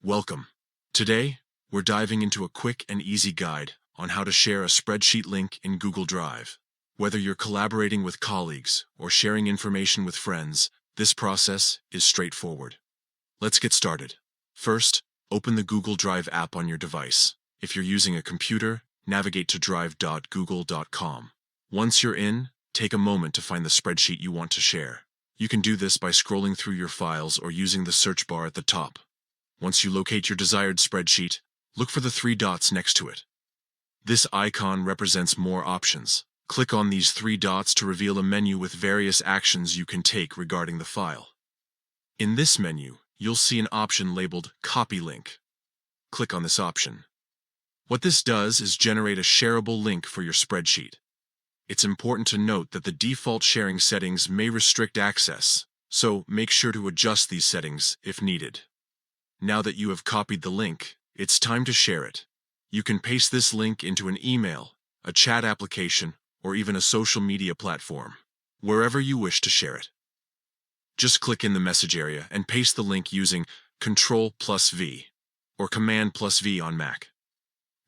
Welcome. Today, we're diving into a quick and easy guide on how to share a spreadsheet link in Google Drive. Whether you're collaborating with colleagues or sharing information with friends, this process is straightforward. Let's get started. First, open the Google Drive app on your device. If you're using a computer, navigate to drive.google.com. Once you're in, take a moment to find the spreadsheet you want to share. You can do this by scrolling through your files or using the search bar at the top. Once you locate your desired spreadsheet, look for the three dots next to it. This icon represents more options. Click on these three dots to reveal a menu with various actions you can take regarding the file. In this menu, you'll see an option labeled Copy Link. Click on this option. What this does is generate a shareable link for your spreadsheet. It's important to note that the default sharing settings may restrict access, so make sure to adjust these settings if needed. Now that you have copied the link, it's time to share it. You can paste this link into an email, a chat application, or even a social media platform, wherever you wish to share it. Just click in the message area and paste the link using Ctrl+V or Command+V on Mac.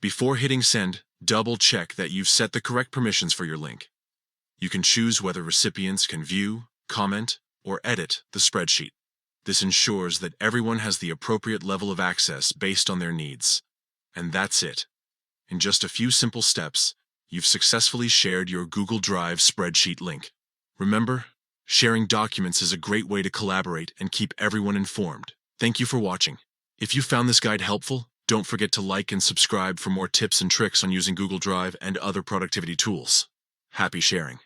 Before hitting send, double-check that you've set the correct permissions for your link. You can choose whether recipients can view, comment, or edit the spreadsheet. This ensures that everyone has the appropriate level of access based on their needs. And that's it. In just a few simple steps, you've successfully shared your Google Drive spreadsheet link. Remember, sharing documents is a great way to collaborate and keep everyone informed. Thank you for watching. If you found this guide helpful, don't forget to like and subscribe for more tips and tricks on using Google Drive and other productivity tools. Happy sharing!